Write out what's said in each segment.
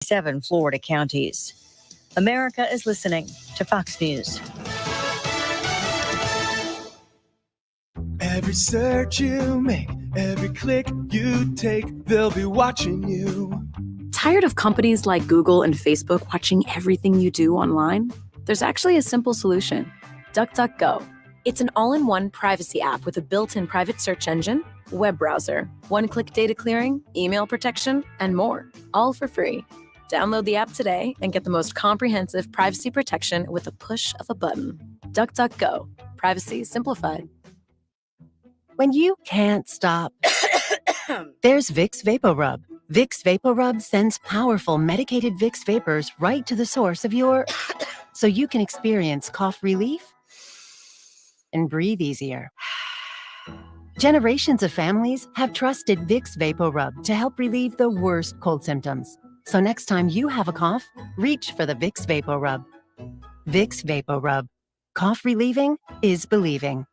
7 Florida counties. America is listening to Fox News. Every search you make, every click you take, they'll be watching you. Tired of companies like Google and Facebook watching everything you do online? There's actually a simple solution. DuckDuckGo. It's an all-in-one privacy app with a built-in private search engine, web browser, one-click data clearing, email protection, and more, all for free. Download the app today and get the most comprehensive privacy protection with a push of a button. DuckDuckGo. Privacy simplified. When you can't stop, there's Vicks VapoRub. Vicks VapoRub sends powerful medicated Vicks vapors right to the source of your... so you can experience cough relief and breathe easier. Generations of families have trusted Vicks VapoRub to help relieve the worst cold symptoms. So next time you have a cough, reach for the Vicks VapoRub. Vicks VapoRub. Cough relieving is believing.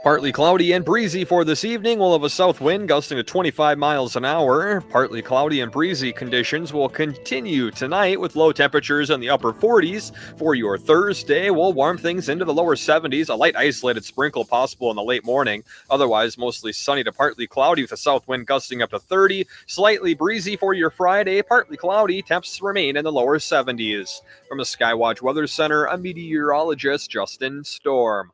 Partly cloudy and breezy for this evening. We'll have a south wind gusting to 25 miles an hour. Partly cloudy and breezy conditions will continue tonight with low temperatures in the upper 40s. For your Thursday, we'll warm things into the lower 70s. A light isolated sprinkle possible in the late morning. Otherwise, mostly sunny to partly cloudy with a south wind gusting up to 30. Slightly breezy for your Friday. Partly cloudy. Temps remain in the lower 70s. From the Skywatch Weather Center, I'm meteorologist Justin Storm.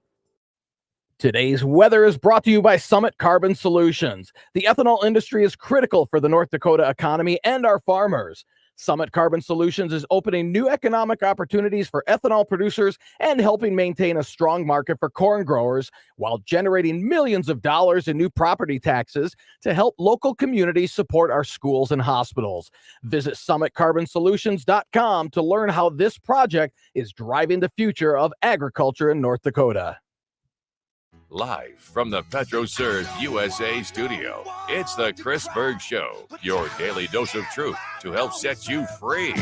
Today's weather is brought to you by Summit Carbon Solutions. The ethanol industry is critical for the North Dakota economy and our farmers. Summit Carbon Solutions is opening new economic opportunities for ethanol producers and helping maintain a strong market for corn growers while generating millions of dollars in new property taxes to help local communities support our schools and hospitals. Visit SummitCarbonSolutions.com to learn how this project is driving the future of agriculture in North Dakota. Live from the PetroServe USA studio, it's the Chris Berg Show, your daily dose of truth to help set you free.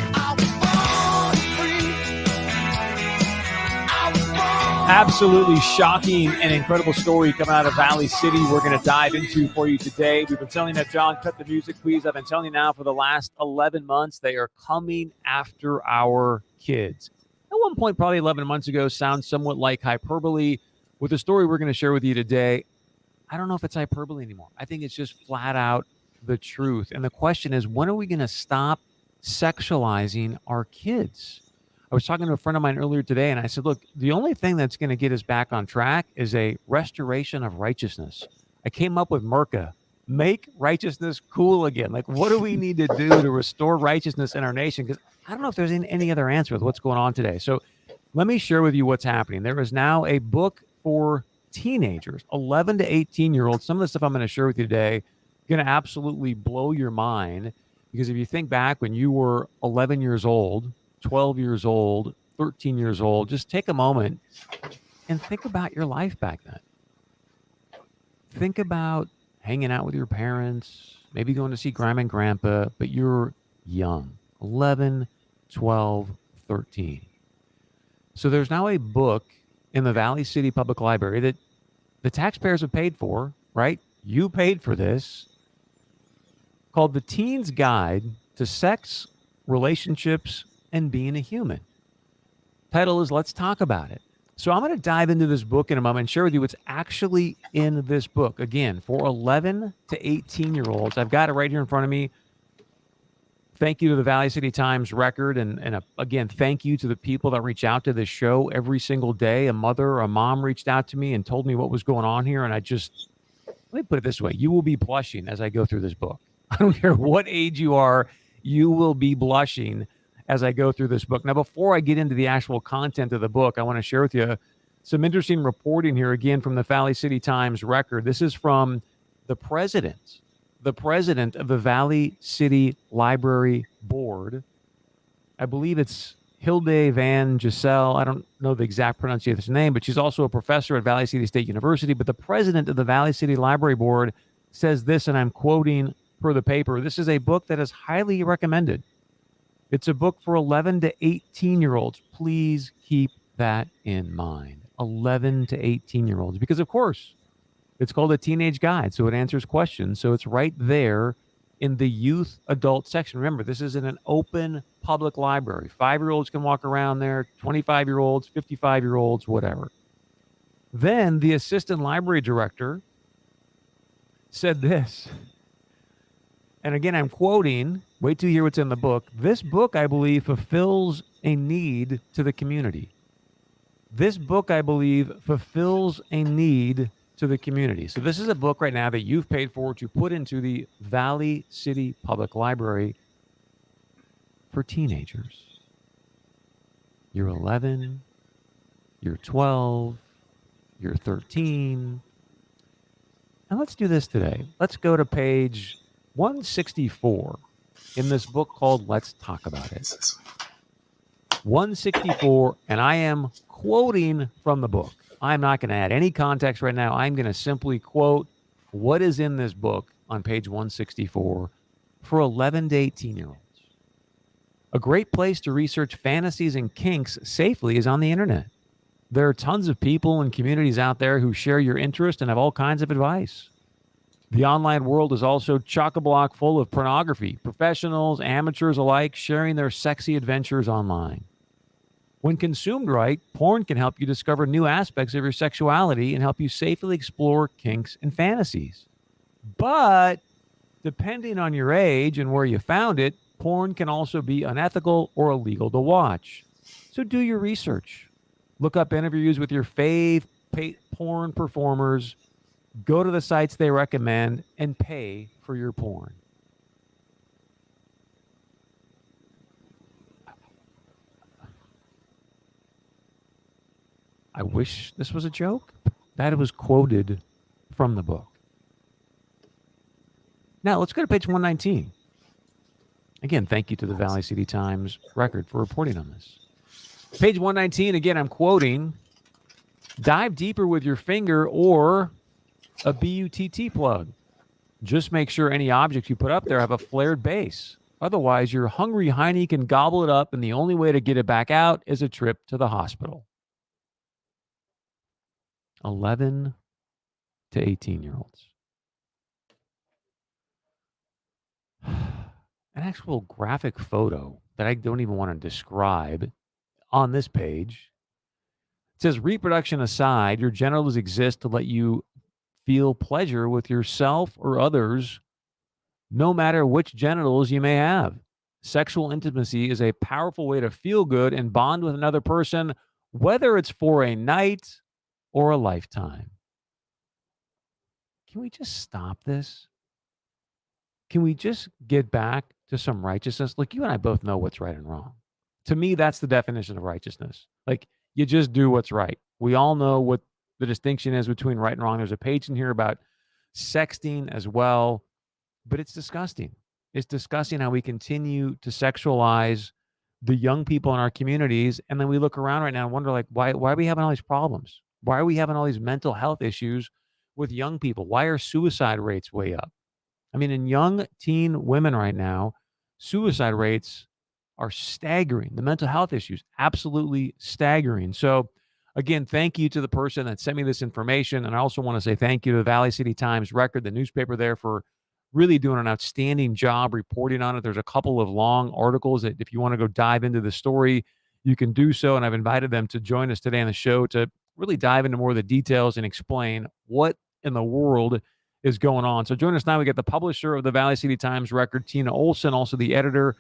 Absolutely shocking and incredible story coming out of Valley City we're going to dive into for you today. We've been telling you that, John, cut the music, please. I've been telling you now for the last 11 months, they are coming after our kids. At one point, probably 11 months ago, sounds somewhat like hyperbole. With the story we're going to share with you today, I don't know if it's hyperbole anymore. I think it's just flat out the truth. And the question is, when are we going to stop sexualizing our kids? I was talking to a friend of mine earlier today, and I said, look, the only thing that's going to get us back on track is a restoration of righteousness. I came up with Merca, make righteousness cool again. Like, what do we need to do to restore righteousness in our nation? Because I don't know if there's any other answer with what's going on today. So let me share with you what's happening. There is now a book for teenagers, 11 to 18-year-olds. Some of the stuff I'm going to share with you today going to absolutely blow your mind, because if you think back when you were 11 years old, 12 years old, 13 years old, just take a moment and think about your life back then. Think about hanging out with your parents, maybe going to see grandma and grandpa, but you're young, 11, 12, 13. So there's now a book in the Valley City Public Library that the taxpayers have paid for, right? You paid for this, called The Teen's Guide to Sex, Relationships, and Being a Human. Title is Let's Talk About It. So I'm going to dive into this book in a moment and share with you what's actually in this book. Again, for 11 to 18-year-olds, I've got it right here in front of me. Thank you to the Valley City Times Record. And again, thank you to the people that reach out to this show every single day. A mother or a mom reached out to me and told me what was going on here. And let me put it this way. You will be blushing as I go through this book. I don't care what age you are. You will be blushing as I go through this book. Now, before I get into the actual content of the book, I want to share with you some interesting reporting here, again, from the Valley City Times Record. This is from the president of the Valley City Library Board. I believe it's Hilde Van Gisel. I don't know the exact pronunciation of his name, but she's also a professor at Valley City State University. But the president of the Valley City Library Board says this, and I'm quoting per the paper: this is a book that is highly recommended. It's a book for 11 to 18-year-olds. Please keep that in mind. 11 to 18-year-olds. Because, of course, it's called A Teenage Guide, so it answers questions. So it's right there in the youth adult section. Remember, this is in an open public library. 5-year-olds can walk around there, 25-year-olds, 55-year-olds, whatever. Then the assistant library director said this. And again, I'm quoting, wait till you hear what's in the book. This book, I believe, fulfills a need to the community. This book, I believe, fulfills a need to the community. So this is a book right now that you've paid for to put into the Valley City Public Library for teenagers. You're 11, you're 12, you're 13. And let's do this today. Let's go to page 164 in this book called Let's Talk About It. 164, and I am quoting from the book. I'm not going to add any context right now. I'm going to simply quote what is in this book on page 164 for 11 to 18-year-olds. A great place to research fantasies and kinks safely is on the internet. There are tons of people and communities out there who share your interest and have all kinds of advice. The online world is also chock-a-block full of pornography, professionals, amateurs alike sharing their sexy adventures online. When consumed right, porn can help you discover new aspects of your sexuality and help you safely explore kinks and fantasies. But depending on your age and where you found it, porn can also be unethical or illegal to watch. So do your research. Look up interviews with your fave porn performers. Go to the sites they recommend and pay for your porn. I wish this was a joke. That was quoted from the book. Now, let's go to page 119. Again, thank you to the Valley City Times Record for reporting on this. Page 119, again, I'm quoting, dive deeper with your finger or a BUTT plug. Just make sure any objects you put up there have a flared base. Otherwise, your hungry hiney can gobble it up, and the only way to get it back out is a trip to the hospital. 11 to 18-year-olds. An actual graphic photo that I don't even want to describe on this page. It says, reproduction aside, your genitals exist to let you feel pleasure with yourself or others, no matter which genitals you may have. Sexual intimacy is a powerful way to feel good and bond with another person, whether it's for a night or a lifetime. Can we just stop this? Can we just get back to some righteousness? Look, you and I both know what's right and wrong. To me, that's the definition of righteousness. Like, you just do what's right. We all know what the distinction is between right and wrong. There's a page in here about sexting as well, but it's disgusting. It's disgusting how we continue to sexualize the young people in our communities, and then we look around right now and wonder, like, why are we having all these problems? Why are we having all these mental health issues with young people? Why are suicide rates way up? I mean, in young teen women right now, suicide rates are staggering. The mental health issues, absolutely staggering. So, again, thank you to the person that sent me this information. And I also want to say thank you to the Valley City Times Record, the newspaper there, for really doing an outstanding job reporting on it. There's a couple of long articles that if you want to go dive into the story, you can do so. And I've invited them to join us today on the show to really dive into more of the details and explain what in the world is going on. So join us now. We got the publisher of the Valley City Times Record, Tina Olson, also the editor,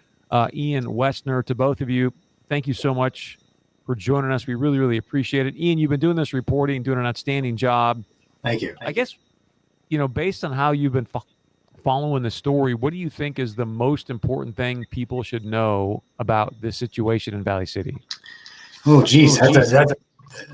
Ian Westner. To both of you, thank you so much for joining us. We really, really appreciate it. Ian, you've been doing this reporting, doing an outstanding job. Thank you. I guess, based on how you've been following the story, what do you think is the most important thing people should know about this situation in Valley City? Oh, geez,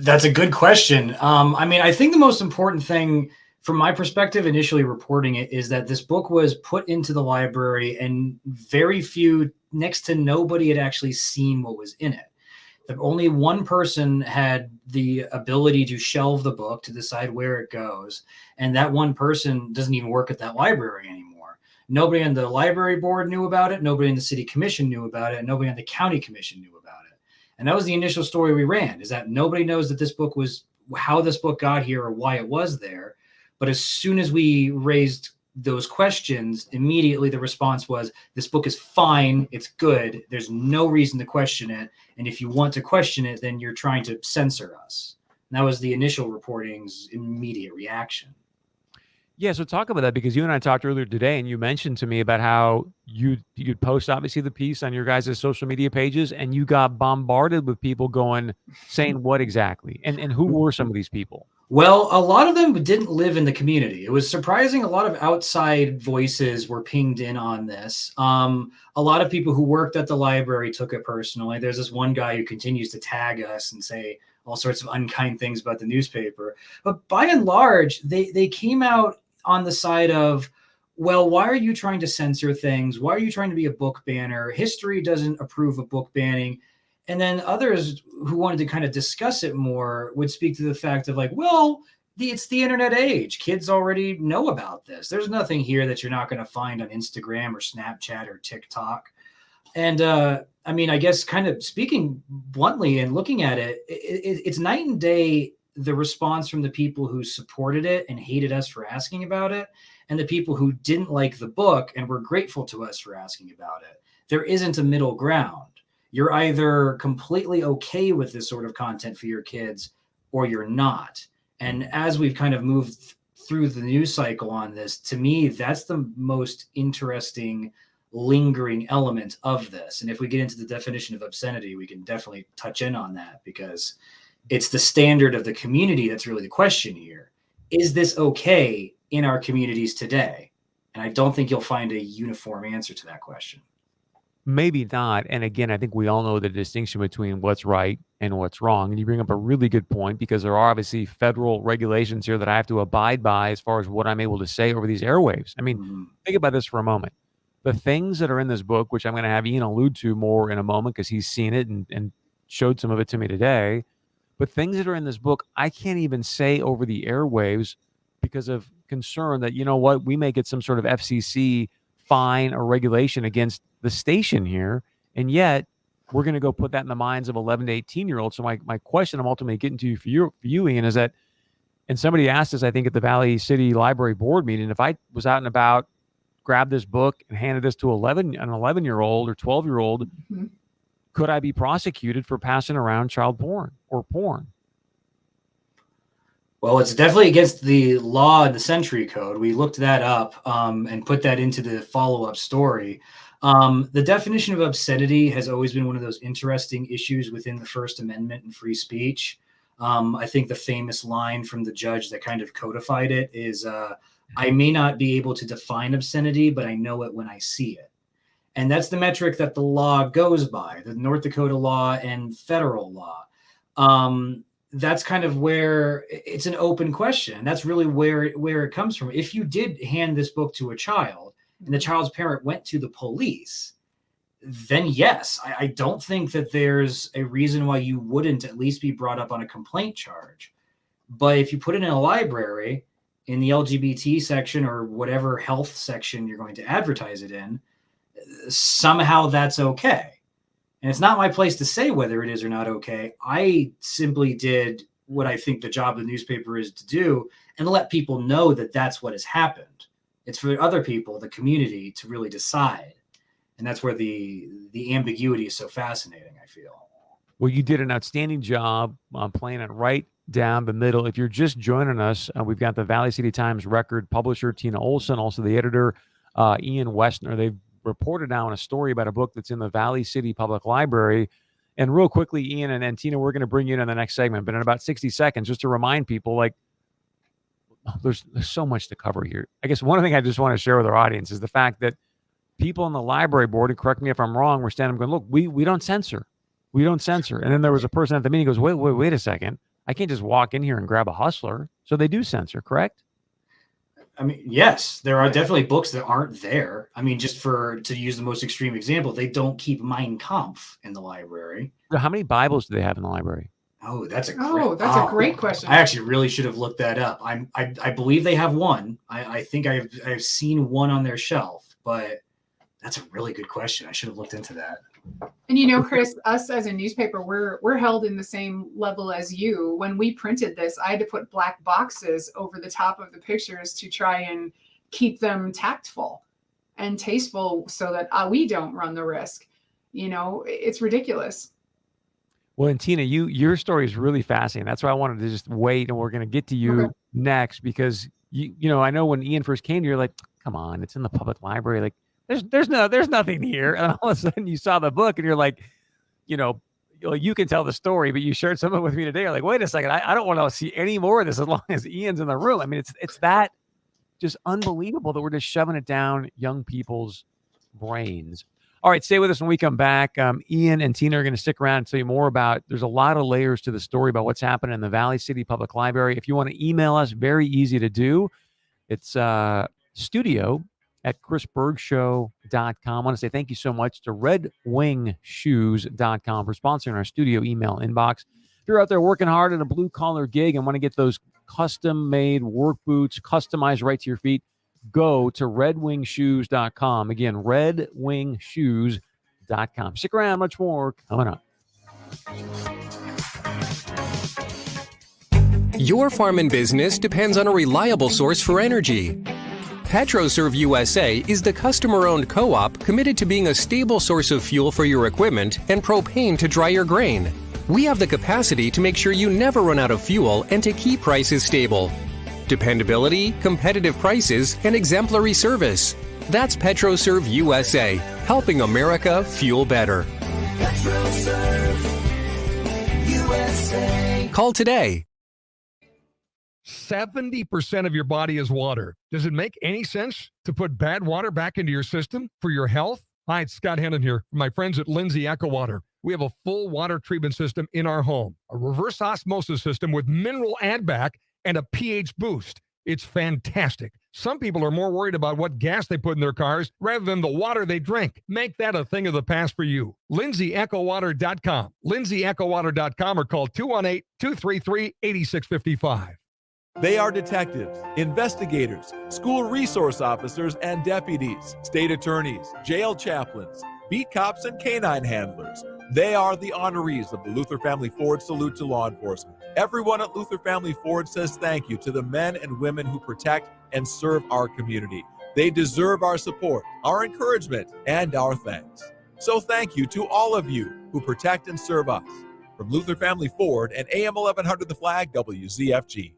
that's a good question. I mean, I think the most important thing from my perspective, initially reporting it, is that this book was put into the library and very few, next to nobody, had actually seen what was in it. That only one person had the ability to shelve the book, to decide where it goes. And that one person doesn't even work at that library anymore. Nobody on the library board knew about it. Nobody in the city commission knew about it. And nobody on the county commission knew about it. And that was the initial story we ran, is that nobody knows that this book was, how this book got here or why it was there. But as soon as we raised those questions, immediately the response was, this book is fine, it's good, there's no reason to question it, and if you want to question it, then you're trying to censor us. And that was the initial reporting's immediate reaction. Yeah, so talk about that, because you and I talked earlier today, and you mentioned to me about how you'd post obviously the piece on your guys' social media pages, and you got bombarded with people saying what exactly, and who were some of these people? Well, a lot of them didn't live in the community. It was surprising. A lot of outside voices were pinged in on this. A lot of people who worked at the library took it personally. There's this one guy who continues to tag us and say all sorts of unkind things about the newspaper. But by and large, they came out on the side of, well, why are you trying to censor things? Why are you trying to be a book banner? History doesn't approve of book banning. And then others who wanted to kind of discuss it more would speak to the fact of like, well, it's the internet age. Kids already know about this. There's nothing here that you're not going to find on Instagram or Snapchat or TikTok. And I mean, I guess kind of speaking bluntly and looking at it, it's night and day, the response from the people who supported it and hated us for asking about it, and the people who didn't like the book and were grateful to us for asking about it. There isn't a middle ground. You're either completely okay with this sort of content for your kids or you're not. And as we've kind of moved through the news cycle on this, to me, that's the most interesting lingering element of this. And if we get into the definition of obscenity, we can definitely touch in on that, because it's the standard of the community that's really the question here. Is this okay in our communities today? And I don't think you'll find a uniform answer to that question. Maybe not. And again, I think we all know the distinction between what's right and what's wrong. And you bring up a really good point, because there are obviously federal regulations here that I have to abide by as far as what I'm able to say over these airwaves. I mean, think about this for a moment. The things that are in this book, which I'm going to have Ian allude to more in a moment because he's seen it and showed some of it to me today, but things that are in this book, I can't even say over the airwaves because of concern that, you know what, we may get some sort of FCC fine or regulation against the station here, and yet we're going to go put that in the minds of 11 to 18-year-olds. So my question I'm ultimately getting to for you, Ian, is that, and somebody asked us, I think, at the Valley City Library board meeting, if I was out and about, grabbed this book and handed this to an 11-year-old or 12-year-old, could I be prosecuted for passing around child porn or porn? Well, it's definitely against the law in the Century Code. We looked that up and put that into the follow-up story. The definition of obscenity has always been one of those interesting issues within the First Amendment and free speech. I think the famous line from the judge that kind of codified it is, I may not be able to define obscenity, but I know it when I see it. And that's the metric that the law goes by, the North Dakota law and federal law. That's kind of where it's an open question. That's really where it comes from. If you did hand this book to a child and the child's parent went to the police, then yes, I don't think that there's a reason why you wouldn't at least be brought up on a complaint charge. But if you put it in a library in the LGBT section or whatever health section you're going to advertise it in, somehow that's okay. And it's not my place to say whether it is or not okay. I simply did what I think the job of the newspaper is to do and let people know that that's what has happened. It's for other people, the community, to really decide. And that's where the ambiguity is so fascinating, I feel. Well, you did an outstanding job playing it right down the middle. If you're just joining us, we've got the Valley City Times record publisher, Tina Olson, also the editor, Ian Westner. They've reported now on a story about a book that's in the Valley City Public Library. And real quickly, Ian and Tina, we're going to bring you in the next segment, but in about 60 seconds, just to remind people, like, there's so much to cover here. I guess one thing I just want to share with our audience is the fact that people on the library board, and correct me if I'm wrong, were standing going, look, we don't censor. We don't censor. And then there was a person at the meeting who goes, wait a second. I can't just walk in here and grab a Hustler. So they do censor, correct? I mean, yes, there are definitely books that aren't there. I mean, just to use the most extreme example, they don't keep Mein Kampf in the library. How many Bibles do they have in the library? Oh, that's a great question. I actually really should have looked that up. I believe they have one. I think I've seen one on their shelf, but that's a really good question. I should have looked into that. And you know, Chris, us as a newspaper, we're held in the same level as you. When we printed this, I had to put black boxes over the top of the pictures to try and keep them tactful and tasteful so that we don't run the risk. It's ridiculous. Well, and Tina, your story is really fascinating. That's why I wanted to just wait, and we're going to get to you next, because I know when Ian first came, you're like, come on, it's in the public library. Like there's nothing here. And all of a sudden you saw the book and you're like, you can tell the story, but you shared something with me today. You're like, wait a second, I don't want to see any more of this as long as Ian's in the room. I mean, it's that just unbelievable that we're just shoving it down young people's brains. All right, stay with us when we come back. Ian and Tina are going to stick around and tell you more about, there's a lot of layers to the story about what's happening in the Valley City Public Library. If you want to email us, very easy to do. It's studio@chrisbergshow.com. I want to say thank you so much to redwingshoes.com for sponsoring our studio email inbox. If you're out there working hard at a blue-collar gig and want to get those custom-made work boots customized right to your feet, go to redwingshoes.com. Again, redwingshoes.com. Stick around, much more coming up. Your farm and business depends on a reliable source for energy. PetroServe USA is the customer-owned co-op committed to being a stable source of fuel for your equipment and propane to dry your grain. We have the capacity to make sure you never run out of fuel and to keep prices stable. Dependability, competitive prices, and exemplary service. That's PetroServe USA, helping America fuel better. PetroServe USA. Call today. 70% of your body is water. Does it make any sense to put bad water back into your system for your health? Hi, it's Scott Hennon here from my friends at Lindsay Echo Water. We have a full water treatment system in our home, a reverse osmosis system with mineral add back and a pH boost. It's fantastic. Some people are more worried about what gas they put in their cars rather than the water they drink. Make that a thing of the past for you. LindsayEchoWater.com. LindsayEchoWater.com or call 218-233-8655. They are detectives, investigators, school resource officers and deputies, state attorneys, jail chaplains, beat cops, and canine handlers. They are the honorees of the Luther Family Ford Salute to Law Enforcement. Everyone at Luther Family Ford says thank you to the men and women who protect and serve our community. They deserve our support, our encouragement, and our thanks. So thank you to all of you who protect and serve us. From Luther Family Ford and AM 1100 The Flag, WZFG.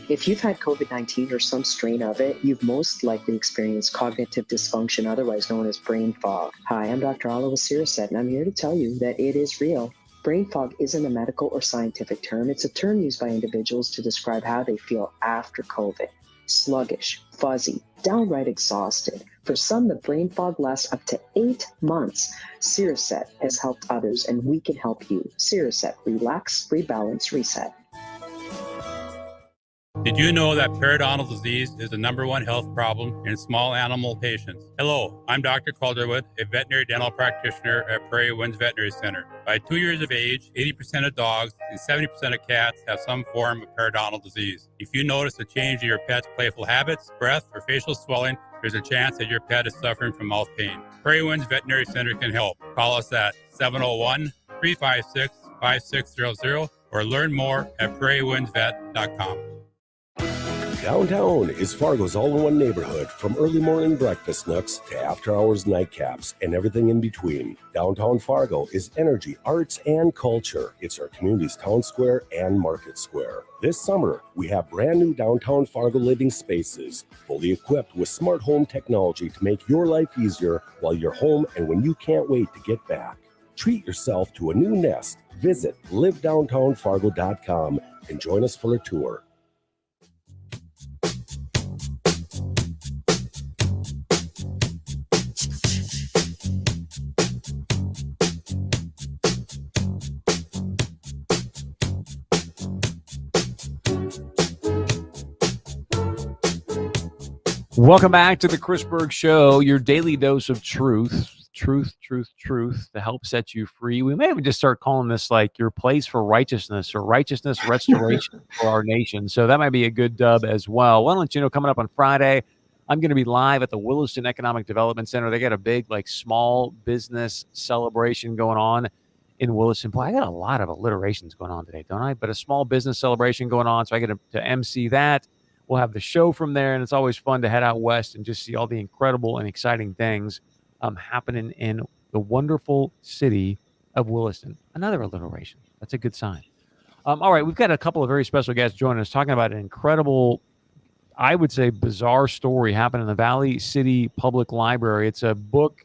If you've had COVID-19 or some strain of it, you've most likely experienced cognitive dysfunction, otherwise known as brain fog. Hi, I'm Dr. Oliver Sirset, and I'm here to tell you that it is real. Brain fog isn't a medical or scientific term. It's a term used by individuals to describe how they feel after COVID. Sluggish, fuzzy, downright exhausted. For some, the brain fog lasts up to 8 months. Sirset has helped others, and we can help you. Sirset, relax, rebalance, reset. Did you know that periodontal disease is the #1 health problem in small animal patients? Hello, I'm Dr. Calderwood, a veterinary dental practitioner at Prairie Winds Veterinary Center. By 2 years of age, 80% of dogs and 70% of cats have some form of periodontal disease. If you notice a change in your pet's playful habits, breath, or facial swelling, there's a chance that your pet is suffering from mouth pain. Prairie Winds Veterinary Center can help. Call us at 701-356-5600 or learn more at prairiewindsvet.com. Downtown is Fargo's all-in-one neighborhood, from early morning breakfast nooks to after-hours nightcaps and everything in between. Downtown Fargo is energy, arts, and culture. It's our community's town square and market square. This summer, we have brand new downtown Fargo living spaces, fully equipped with smart home technology to make your life easier while you're home and when you can't wait to get back. Treat yourself to a new nest. Visit livedowntownfargo.com and join us for a tour. Welcome back to the Chris Berg Show, your daily dose of truth to help set you free. We may even just start calling this like your place for righteousness or righteousness restoration for our nation. So that might be a good dub as well. Why don't you know, coming up on Friday, I'm going to be live at the Williston Economic Development Center. They got a big like small business celebration going on in Williston. Boy, I got a lot of alliterations going on today, don't I? But a small business celebration going on. So I get to MC that. We'll have the show from there, and it's always fun to head out west and just see all the incredible and exciting things happening in the wonderful city of Williston. Another alliteration. That's a good sign. All right, we've got a couple of very special guests joining us talking about an incredible, I would say, bizarre story happened in the Valley City Public Library. It's a book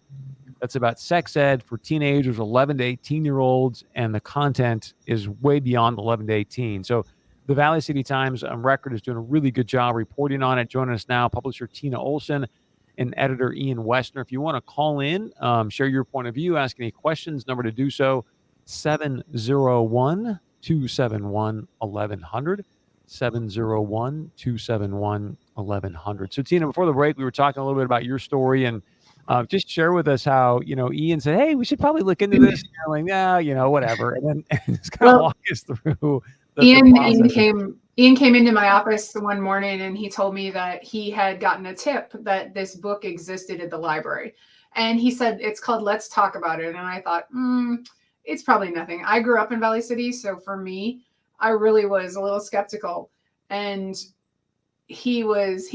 that's about sex ed for teenagers, 11 to 18-year-olds, and the content is way beyond 11 to 18. So the Valley City Times Record is doing a really good job reporting on it. Joining us now, publisher Tina Olson and editor Ian Westner. If you want to call in, share your point of view, ask any questions, number to do so, 701-271-1100. 701-271-1100. So Tina, before the break, we were talking a little bit about your story, and just share with us how, Ian said, hey, we should probably look into this. And you're like, yeah, whatever. And then just kind of walk us through Ian came into my office one morning, and he told me that he had gotten a tip that this book existed at the library. And he said, it's called Let's Talk About It. And I thought, it's probably nothing. I grew up in Valley City, so for me, I really was a little skeptical. And he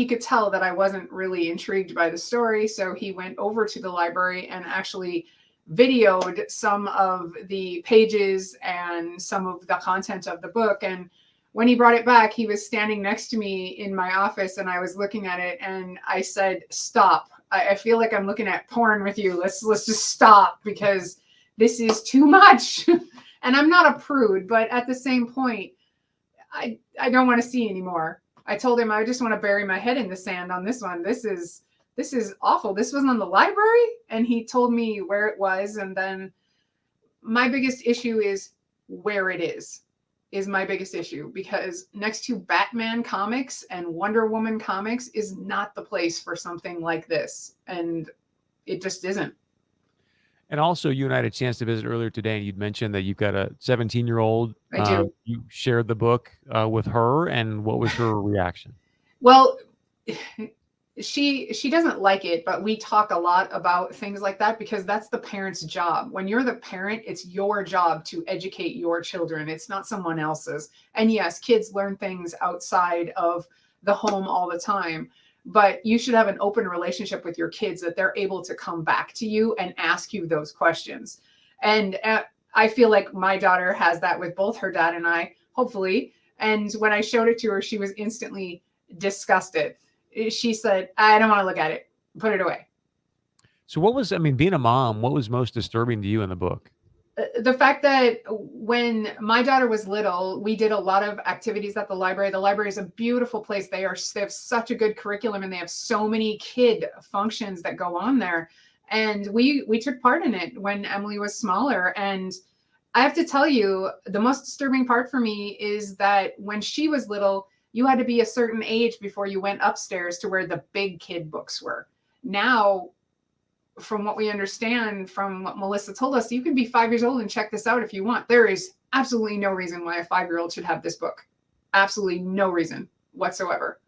could tell that I wasn't really intrigued by the story. So he went over to the library and actually videoed some of the pages and some of the content of the book. And when he brought it back, he was standing next to me in my office, and I was looking at it, and I said, stop. I feel like I'm looking at porn with you. Let's just stop, because this is too much. And I'm not a prude, but at the same point, I don't want to see anymore. I told him I just want to bury my head in the sand on this one. This is awful. This wasn't on the library. And he told me where it was. And then my biggest issue is where it is my biggest issue, because next to Batman comics and Wonder Woman comics is not the place for something like this. And it just isn't. And also, you and I had a chance to visit earlier today, and you'd mentioned that you've got a 17-year-old. I do. You shared the book with her, and what was her reaction? Well, she doesn't like it, but we talk a lot about things like that, because that's the parent's job. When you're the parent, it's your job to educate your children. It's not someone else's. And yes, kids learn things outside of the home all the time. But you should have an open relationship with your kids, that they're able to come back to you and ask you those questions. And I feel like my daughter has that with both her dad and I, hopefully. And when I showed it to her, she was instantly disgusted. She said, I don't want to look at it. Put it away. So being a mom, what was most disturbing to you in the book? The fact that when my daughter was little, we did a lot of activities at the library. The library is a beautiful place. They have such a good curriculum, and they have so many kid functions that go on there. And we took part in it when Emily was smaller. And I have to tell you, the most disturbing part for me is that when she was little, you had to be a certain age before you went upstairs to where the big kid books were. Now, from what we understand, from what Melissa told us, you can be 5 years old and check this out if you want. There is absolutely no reason why a 5-year-old should have this book. Absolutely no reason whatsoever.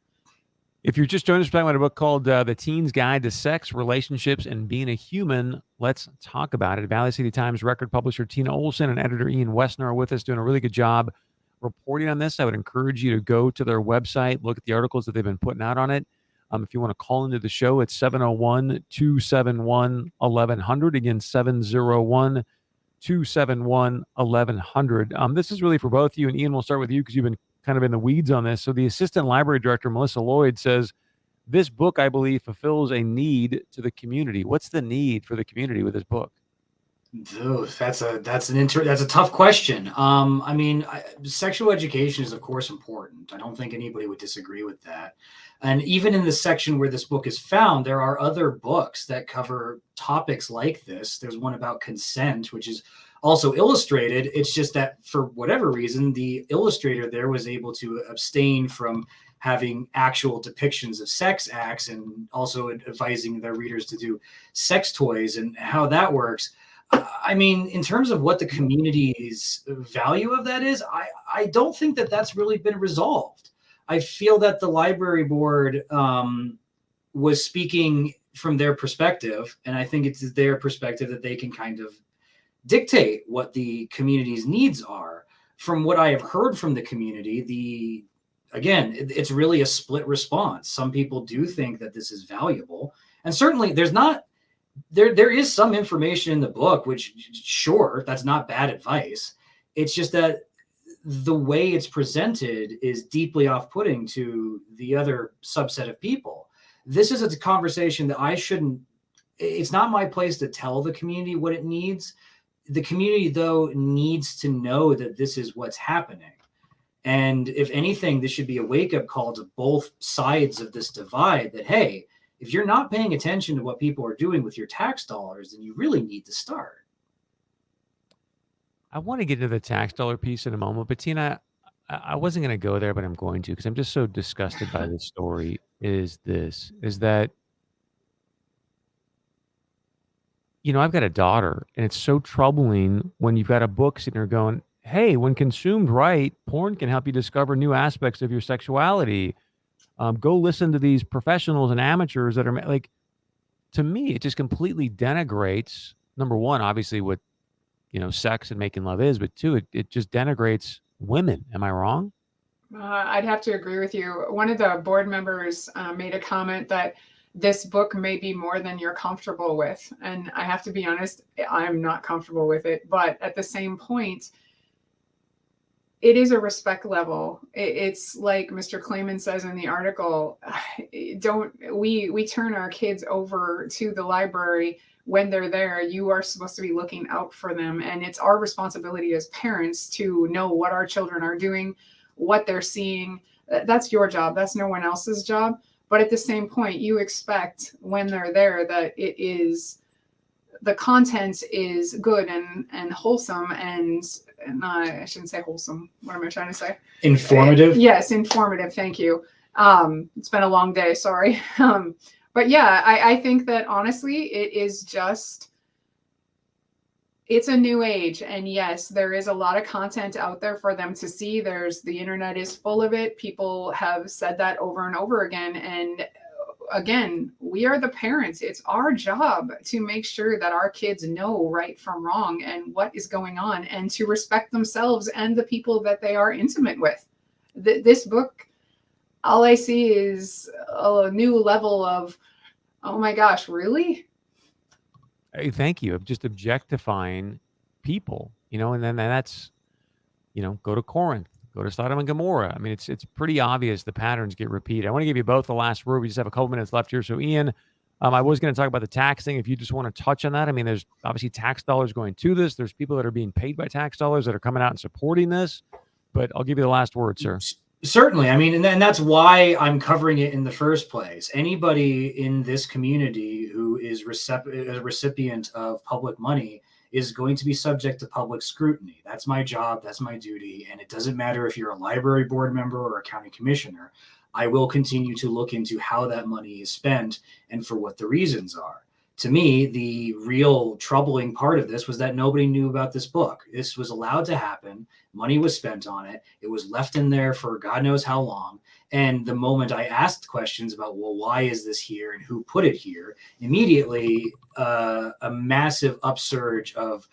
If you're just joining us, we're talking about a book called The Teen's Guide to Sex, Relationships, and Being a Human. Let's talk about it. Valley City Times record publisher Tina Olson and editor Ian Westner are with us, doing a really good job reporting on this. I would encourage you to go to their website, look at the articles that they've been putting out on it. If you want to call into the show, it's 701-271-1100. Again, 701-271-1100. This is really for both you, and Ian, we'll start with you because you've been kind of in the weeds on this. So the assistant library director, Melissa Lloyd, says this book, I believe, fulfills a need to the community. What's the need for the community with this book? That's a tough question. Sexual education is, of course, important. I don't think anybody would disagree with that. And even in the section where this book is found, there are other books that cover topics like this. There's one about consent, which is also illustrated. It's just that for whatever reason, the illustrator there was able to abstain from having actual depictions of sex acts, and also advising their readers to do sex toys and how that works. In terms of what the community's value of that is, I don't think that that's really been resolved. I feel that the library board was speaking from their perspective, and I think it's their perspective that they can kind of dictate what the community's needs are. From what I have heard from the community, again, it's really a split response. Some people do think that this is valuable, and certainly there is some information in the book, which sure, that's not bad advice. It's just that the way it's presented is deeply off-putting to the other subset of people. This is a conversation that it's not my place to tell the community what it needs. The community, though, needs to know that this is what's happening. And if anything, this should be a wake-up call to both sides of this divide that, hey, if you're not paying attention to what people are doing with your tax dollars, then you really need to start. I want to get into the tax dollar piece in a moment, but Tina, I wasn't going to go there, but I'm going to, because I'm just so disgusted by this story. Is that, I've got a daughter, and it's so troubling when you've got a book sitting there going, hey, when consumed right, porn can help you discover new aspects of your sexuality. Go listen to these professionals and amateurs that are like, to me, it just completely denigrates, number one, obviously what, sex and making love is, but two, it just denigrates women. Am I wrong? I'd have to agree with you. One of the board members made a comment that this book may be more than you're comfortable with. And I have to be honest, I'm not comfortable with it. But at the same point, it is a respect level. It's like Mr. Clayman says in the article, we turn our kids over to the library when they're there. You are supposed to be looking out for them. And it's our responsibility as parents to know what our children are doing, what they're seeing. That's your job. That's no one else's job. But at the same point, you expect when they're there that the content is good and wholesome and I shouldn't say wholesome. What am I trying to say? Informative. Yes, informative. Thank you. It's been a long day. Sorry. But yeah, I think that honestly, it's a new age. And yes, there is a lot of content out there for them to see. The internet is full of it. People have said that over and over again. And again, we are the parents. It's our job to make sure that our kids know right from wrong and what is going on, and to respect themselves and the people that they are intimate with. This book, all I see is a new level of, oh my gosh, really? Hey, thank you. Of just objectifying people, and then that's, go to Corinth, go to Sodom and Gomorrah. I mean, it's pretty obvious the patterns get repeated. I want to give you both the last word. We just have a couple minutes left here. So Ian, I was going to talk about the taxing. If you just want to touch on that, I mean, there's obviously tax dollars going to this. There's people that are being paid by tax dollars that are coming out and supporting this, but I'll give you the last word, sir. Certainly. I mean, and that's why I'm covering it in the first place. Anybody in this community who is a recipient of public money is going to be subject to public scrutiny. That's my job. That's my duty. And it doesn't matter if you're a library board member or a county commissioner. I will continue to look into how that money is spent and for what the reasons are. To me, the real troubling part of this was that nobody knew about this book. This was allowed to happen. Money was spent on it. It was left in there for God knows how long. And the moment I asked questions about, well, why is this here and who put it here, immediately a massive upsurge of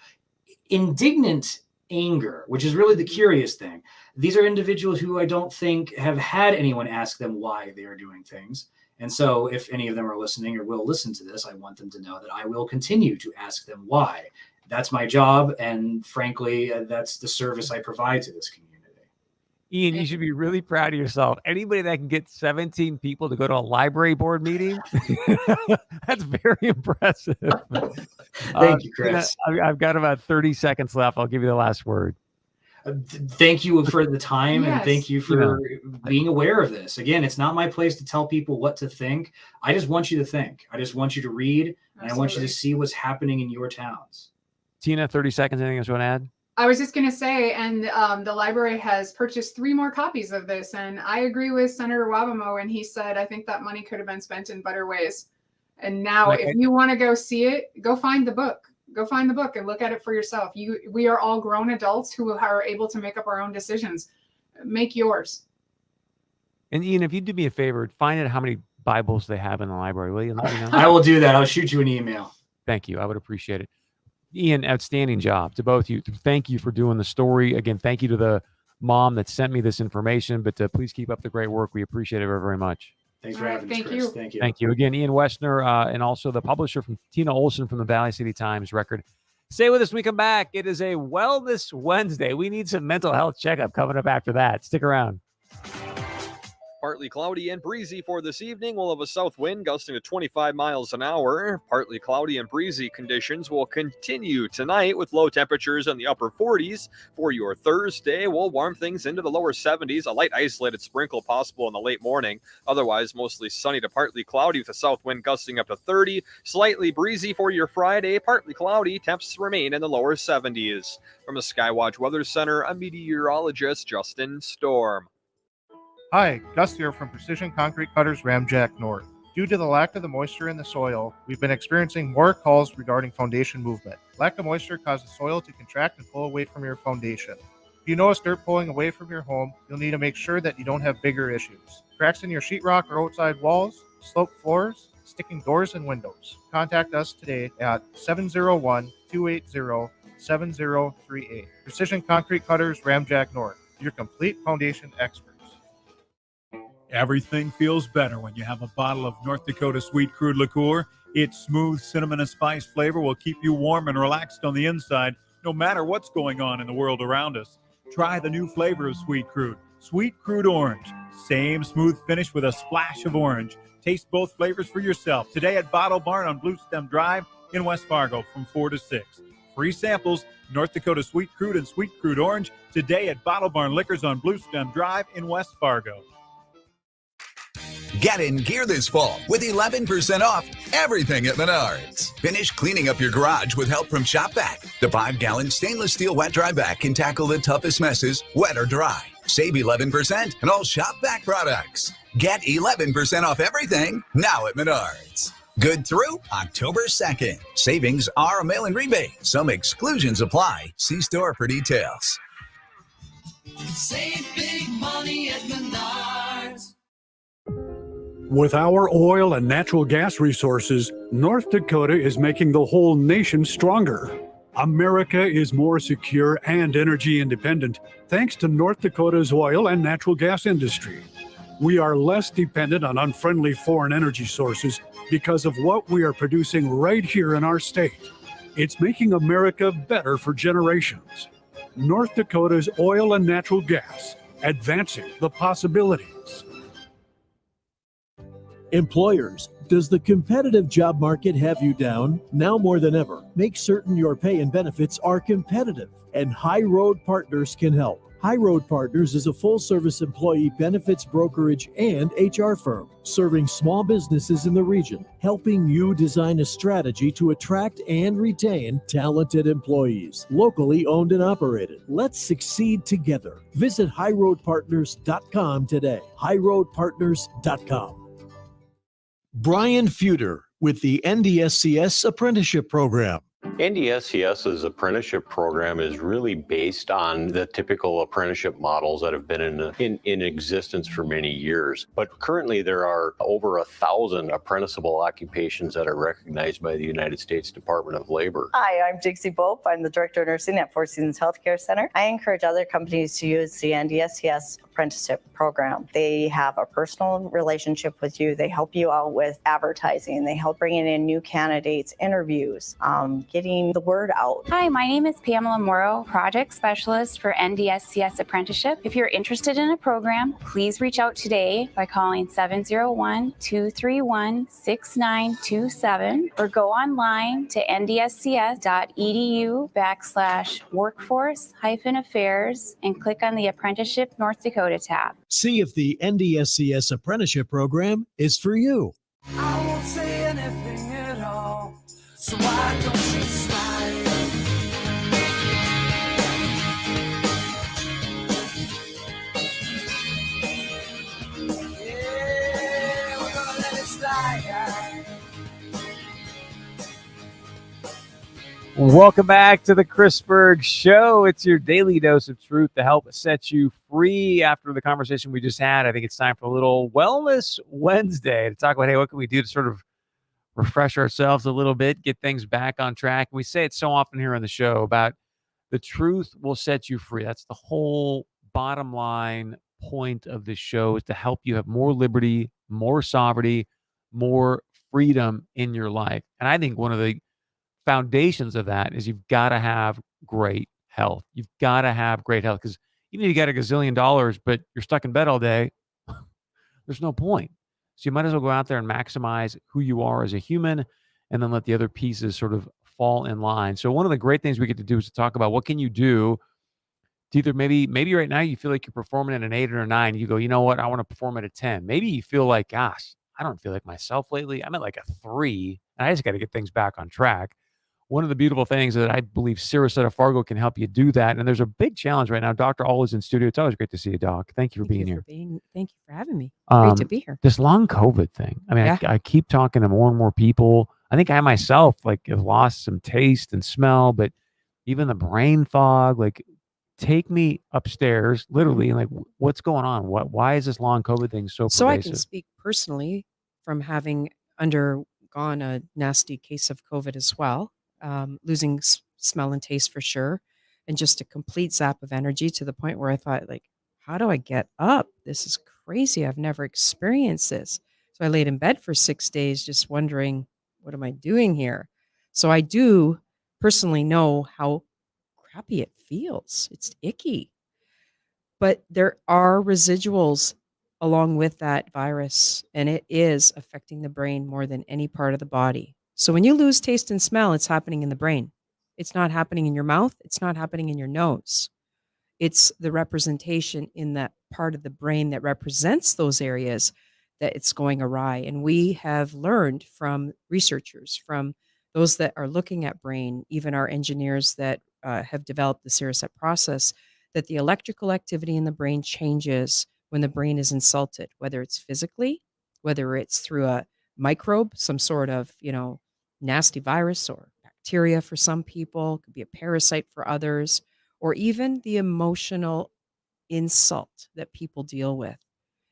indignant anger, which is really the curious thing. These are individuals who I don't think have had anyone ask them why they are doing things. And so if any of them are listening or will listen to this, I want them to know that I will continue to ask them why. That's my job. And frankly, that's the service I provide to this community. Ian, you should be really proud of yourself. Anybody that can get 17 people to go to a library board meeting, that's very impressive. Thank you, Chris. I've got about 30 seconds left. I'll give you the last word. Thank you for the time, and thank you for being aware of this. Again, it's not my place to tell people what to think. I just want you to think. I just want you to read, and I want you to see what's happening in your towns. Tina, 30 seconds. Anything else you want to add? I was just going to say, and the library has purchased 3 more copies of this, and I agree with Senator Wabamo, and he said, I think that money could have been spent in better ways. And now, if you want to go see it, go find the book. Go find the book and look at it for yourself. We are all grown adults who are able to make up our own decisions. Make yours. And Ian, if you do me a favor, find out how many Bibles they have in the library, will you? Let me know. I will do that. I'll shoot you an email. Thank you. I would appreciate it. Ian, outstanding job to both of you. Thank you for doing the story. Again, thank you to the mom that sent me this information. But please keep up the great work. We appreciate it very, very much. Thanks for having us, Chris. Thank you. Thank you. Again, Ian Westner, and also the publisher from Tina Olson from the Valley City Times Record. Stay with us when we come back. It is a Wellness Wednesday. We need some mental health checkup coming up after that. Stick around. Partly cloudy and breezy for this evening. We'll have a south wind gusting to 25 miles an hour. Partly cloudy and breezy conditions will continue tonight with low temperatures in the upper 40s. For your Thursday, we'll warm things into the lower 70s. A light isolated sprinkle possible in the late morning. Otherwise, mostly sunny to partly cloudy with a south wind gusting up to 30. Slightly breezy for your Friday. Partly cloudy. Temps remain in the lower 70s. From the Skywatch Weather Center, I'm meteorologist Justin Storm. Hi, Gus here from Precision Concrete Cutters Ramjack North. Due to the lack of the moisture in the soil, we've been experiencing more calls regarding foundation movement. Lack of moisture causes soil to contract and pull away from your foundation. If you notice dirt pulling away from your home, you'll need to make sure that you don't have bigger issues. Cracks in your sheetrock or outside walls, sloped floors, sticking doors and windows. Contact us today at 701-280-7038. Precision Concrete Cutters Ramjack North, your complete foundation experts. Everything feels better when you have a bottle of North Dakota Sweet Crude liqueur. Its smooth cinnamon and spice flavor will keep you warm and relaxed on the inside, no matter what's going on in the world around us. Try the new flavor of Sweet Crude, Sweet Crude Orange. Same smooth finish with a splash of orange. Taste both flavors for yourself today at Bottle Barn on Blue Stem Drive in West Fargo from 4 to 6. Free samples, North Dakota Sweet Crude and Sweet Crude Orange, today at Bottle Barn Liquors on Blue Stem Drive in West Fargo. Get in gear this fall with 11% off everything at Menards. Finish cleaning up your garage with help from Shop Vac. The 5-gallon stainless steel wet dry vac can tackle the toughest messes, wet or dry. Save 11% on all Shop Vac products. Get 11% off everything now at Menards. Good through October 2nd. Savings are a mail-in rebate. Some exclusions apply. See store for details. Save big money at Menards. With our oil and natural gas resources, North Dakota is making the whole nation stronger. America is more secure and energy independent thanks to North Dakota's oil and natural gas industry. We are less dependent on unfriendly foreign energy sources because of what we are producing right here in our state. It's making America better for generations. North Dakota's oil and natural gas, advancing the possibilities. Employers, does the competitive job market have you down? Now more than ever, make certain your pay and benefits are competitive, and High Road Partners can help. High Road Partners is a full-service employee benefits brokerage and HR firm serving small businesses in the region, helping you design a strategy to attract and retain talented employees, locally owned and operated. Let's succeed together. Visit highroadpartners.com today. highroadpartners.com. Brian Feuder with the NDSCS Apprenticeship Program. NDSCS's apprenticeship program is really based on the typical apprenticeship models that have been in existence for many years. But currently there are over 1,000 apprenticeable occupations that are recognized by the United States Department of Labor. Hi, I'm Dixie Bope. I'm the Director of Nursing at Four Seasons Healthcare Center. I encourage other companies to use the NDSCS apprenticeship program. They have a personal relationship with you. They help you out with advertising. They help bringing in new candidates, interviews, getting the word out. Hi, my name is Pamela Morrow, Project Specialist for NDSCS Apprenticeship. If you're interested in a program, please reach out today by calling 701-231-6927 or go online to ndscs.edu/workforce-affairs and click on the Apprenticeship North Dakota tab. See if the NDSCS Apprenticeship Program is for you. I won't say anything at all, so why don't you smile? Yeah, we're gonna let it slide. Welcome back to the Chris Berg Show. It's your daily dose of truth to help set you free. After the conversation we just had, I think it's time for a little Wellness Wednesday to talk about, hey, what can we do to sort of refresh ourselves a little bit, get things back on track. We say it so often here on the show about the truth will set you free. That's the whole bottom line point of this show is to help you have more liberty, more sovereignty, more freedom in your life. And I think one of the foundations of that is you've got to have great health. You've got to have great health, because even if you got $1 gazillion, but you're stuck in bed all day, there's no point. So you might as well go out there and maximize who you are as a human, and then let the other pieces sort of fall in line. So one of the great things we get to do is to talk about what can you do to either maybe right now you feel like you're performing at an 8 or a 9. You go, you know what? I want to perform at a 10. Maybe you feel like, gosh, I don't feel like myself lately. I'm at like a 3, and I just got to get things back on track. One of the beautiful things that I believe Siricet of Fargo can help you do that. And there's a big challenge right now. Dr. All is in studio. It's always great to see you, Doc. Thank you for being here. Thank you for having me. Great to be here. This long COVID thing. I mean, Yeah. I keep talking to more and more people. I think I myself have lost some taste and smell, but even the brain fog, take me upstairs, literally, and what's going on? Why is this long COVID thing so So I pervasive? can speak personally from having undergone a nasty case of COVID as well, losing smell and taste for sure, and just a complete zap of energy to the point where I thought, how do I get up? This is crazy. I've never experienced this. So I laid in bed for 6 days just wondering, what am I doing here? So I do personally know how crappy it feels. It's icky. But there are residuals along with that virus, and it is affecting the brain more than any part of the body. So when you lose taste and smell, it's happening in the brain. It's not happening in your mouth. It's not happening in your nose. It's the representation in that part of the brain that represents those areas that it's going awry. And we have learned from researchers, from those that are looking at brain, even our engineers that have developed the Siricet process, that the electrical activity in the brain changes when the brain is insulted, whether it's physically, whether it's through a microbe, some sort of, nasty virus or bacteria for some people, could be a parasite for others, or even the emotional insult that people deal with.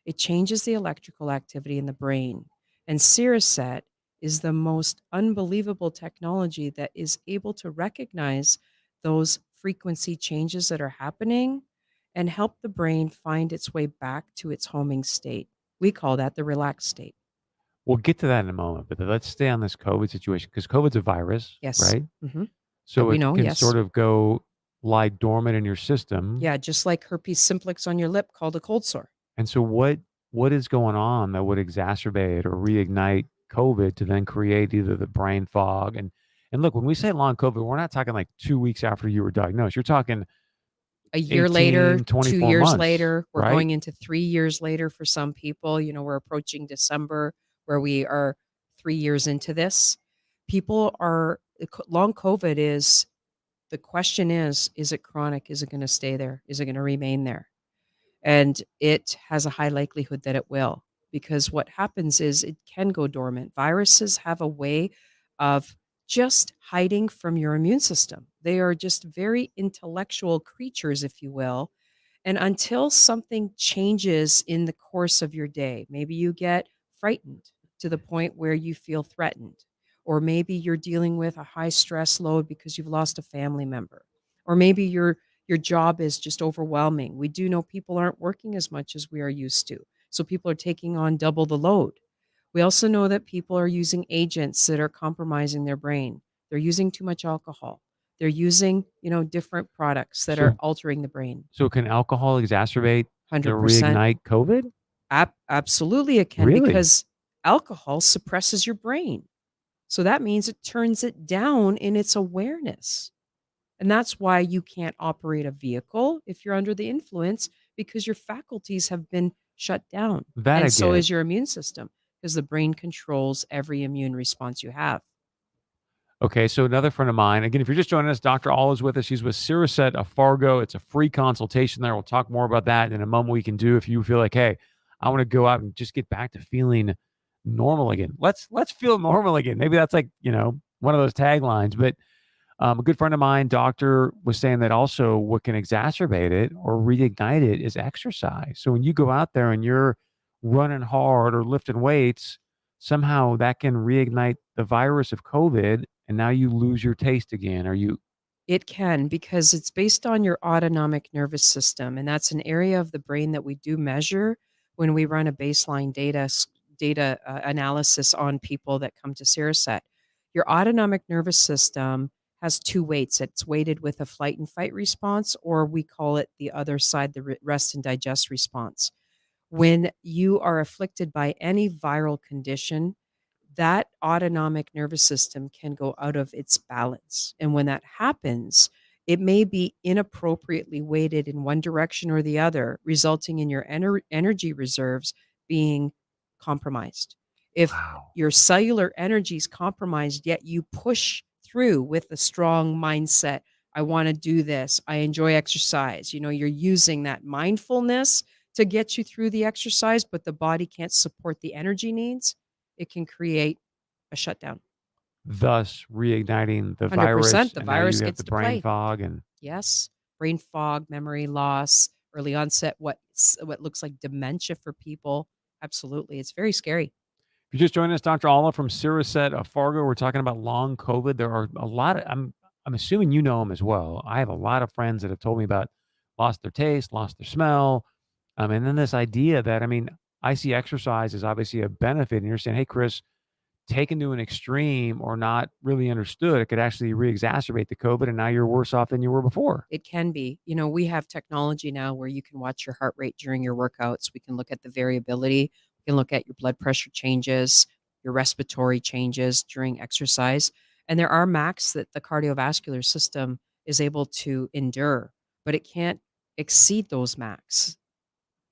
It changes the electrical activity in the brain. And Siricet is the most unbelievable technology that is able to recognize those frequency changes that are happening and help the brain find its way back to its homing state. We call that the relaxed state. We'll get to that in a moment, but let's stay on this COVID situation, because COVID's a virus, Yes. right? Mhm. So That we it know, can yes. sort of go lie dormant in your system. Yeah, just like herpes simplex on your lip called a cold sore. And so what is going on that would exacerbate or reignite COVID to then create either the brain fog and look, when we say long COVID, we're not talking like 2 weeks after you were diagnosed. You're talking A year later, 18, 2 24 years months, later, we're right? going into 3 years later for some people. We're approaching December where we are 3 years into this. People are long COVID is the question is it chronic? Is it going to stay there? Is it going to remain there? And it has a high likelihood that it will, because what happens is it can go dormant. Viruses have a way of just hiding from your immune system. They are just very intellectual creatures, if you will. And until something changes in the course of your day, maybe you get frightened to the point where you feel threatened, or maybe you're dealing with a high stress load because you've lost a family member, or maybe your job is just overwhelming. We do know people aren't working as much as we are used to. So people are taking on double the load. We also know that people are using agents that are compromising their brain. They're using too much alcohol. They're using, different products that are So- altering the brain. So can alcohol exacerbate or 100%. reignite COVID? Absolutely it can, Really? because alcohol suppresses your brain. So that means it turns it down in its awareness. And that's why you can't operate a vehicle if you're under the influence, because your faculties have been shut down. That I And so get. is your immune system, because the brain controls every immune response you have. Okay, so another friend of mine, again, if you're just joining us, Dr. All is with us. She's with Siricet of Fargo. It's a free consultation there. We'll talk more about that in a moment. We can do if you feel like, hey, I want to go out and just get back to feeling normal again. Let's feel normal again. Maybe that's like, one of those taglines. But a good friend of mine, doctor, was saying that also what can exacerbate it or reignite it is exercise. So when you go out there and you're running hard or lifting weights, somehow that can reignite the virus of COVID, and now you lose your taste again, or you It can, because it's based on your autonomic nervous system, and that's an area of the brain that we do measure when we run a baseline data analysis on people that come to Cereset. Your autonomic nervous system has two weights. It's weighted with a flight and fight response, or we call it the other side, the rest and digest response. When you are afflicted by any viral condition, that autonomic nervous system can go out of its balance. And when that happens, it may be inappropriately weighted in one direction or the other, resulting in your energy reserves being compromised. If your cellular energy is compromised, yet you push through with a strong mindset, I want to do this, I enjoy exercise, you're using that mindfulness to get you through the exercise, but the body can't support the energy needs, it can create a shutdown. Thus reigniting the virus. 100%, the And now you virus have gets the to brain play. fog and Yes, brain fog, memory loss, early onset, what looks like dementia for people. Absolutely, it's very scary. If you're just joining us, Dr. Alla from Cereset of Fargo. We're talking about long COVID. There are a lot of, I'm assuming you know them as well. I have a lot of friends that have told me about lost their taste, lost their smell. And then this idea that, I see exercise as obviously a benefit. And you're saying, hey, Chris, taken to an extreme or not really understood, it could actually re-exacerbate the COVID. And now you're worse off than you were before. It can be. We have technology now where you can watch your heart rate during your workouts. We can look at the variability. We can look at your blood pressure changes, your respiratory changes during exercise. And there are max that the cardiovascular system is able to endure, but it can't exceed those max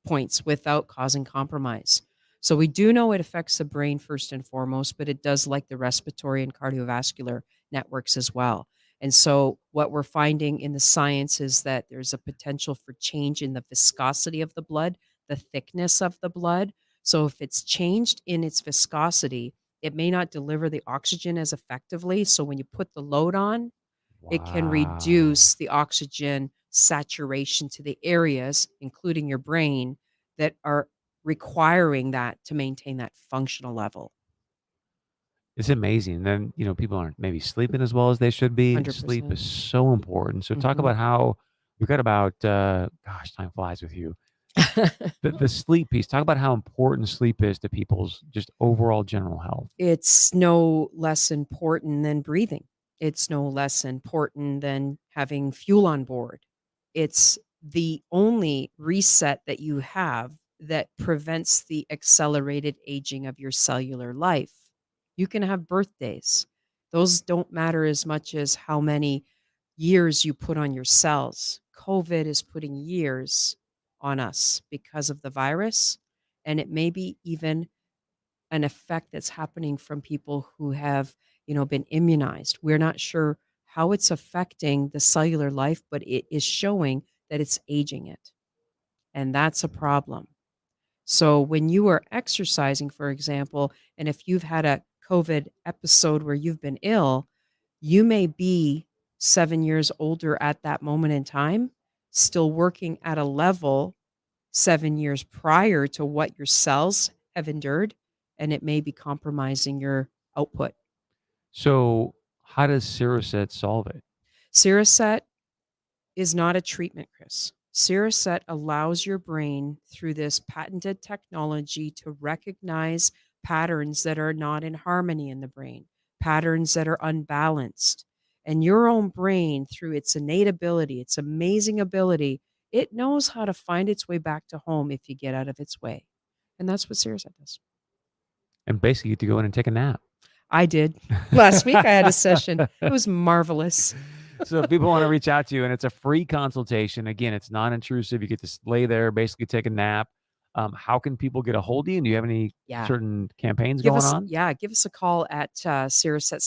points without causing compromise. So we do know it affects the brain first and foremost, but it does like the respiratory and cardiovascular networks as well. And so what we're finding in the science is that there's a potential for change in the viscosity of the blood, the thickness of the blood. So if it's changed in its viscosity, it may not deliver the oxygen as effectively. So when you put the load on, it can reduce the oxygen saturation to the areas, including your brain, that are requiring that to maintain that functional level. It's amazing. Then, people aren't maybe sleeping as well as they should be. Sleep 100%. is so important. So talk Mhm. about how we've got about, gosh, time flies with you. The sleep piece, talk about how important sleep is to people's just overall general health. It's no less important than breathing. It's no less important than having fuel on board. It's the only reset that you have that prevents the accelerated aging of your cellular life. You can have birthdays. Those don't matter as much as how many years you put on your cells. COVID is putting years on us because of the virus, and it may be even an effect that's happening from people who have, been immunized. We're not sure how it's affecting the cellular life, but it is showing that it's aging it. And that's a problem. So when you are exercising, for example, and if you've had a COVID episode where you've been ill, you may be 7 years older at that moment in time, still working at a level 7 years prior to what your cells have endured, and it may be compromising your output. So how does Cereset solve it? Cereset is not a treatment, Chris. Cereset allows your brain through this patented technology to recognize patterns that are not in harmony in the brain, patterns that are unbalanced. And your own brain, through its innate ability, its amazing ability, it knows how to find its way back to home if you get out of its way. And that's what Cereset does. And basically you get to go in and take a nap. I did. Last week I had a session. It was marvelous. So if people want to reach out to you, and it's a free consultation, again, it's non-intrusive. You get to lay there, basically take a nap. How can people get a hold of you? And do you have any certain campaigns Give going us, on? give us a call at Cereset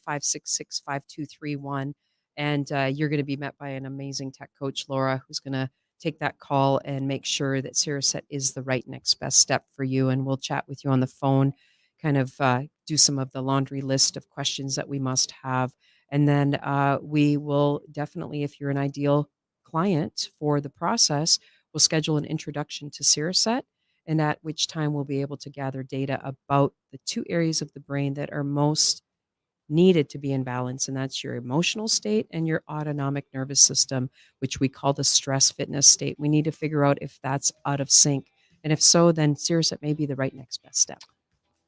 701-566-5231. And you're going to be met by an amazing tech coach, Laura, who's going to take that call and make sure that Cereset is the right next best step for you. And we'll chat with you on the phone, kind of do some of the laundry list of questions that we must have. And then we will definitely, if you're an ideal client for the process, we'll schedule an introduction to Cereset, and at which time we'll be able to gather data about the two areas of the brain that are most needed to be in balance, and that's your emotional state and your autonomic nervous system, which we call the stress fitness state. We need to figure out if that's out of sync. And if so, then Searset may be the right next best step.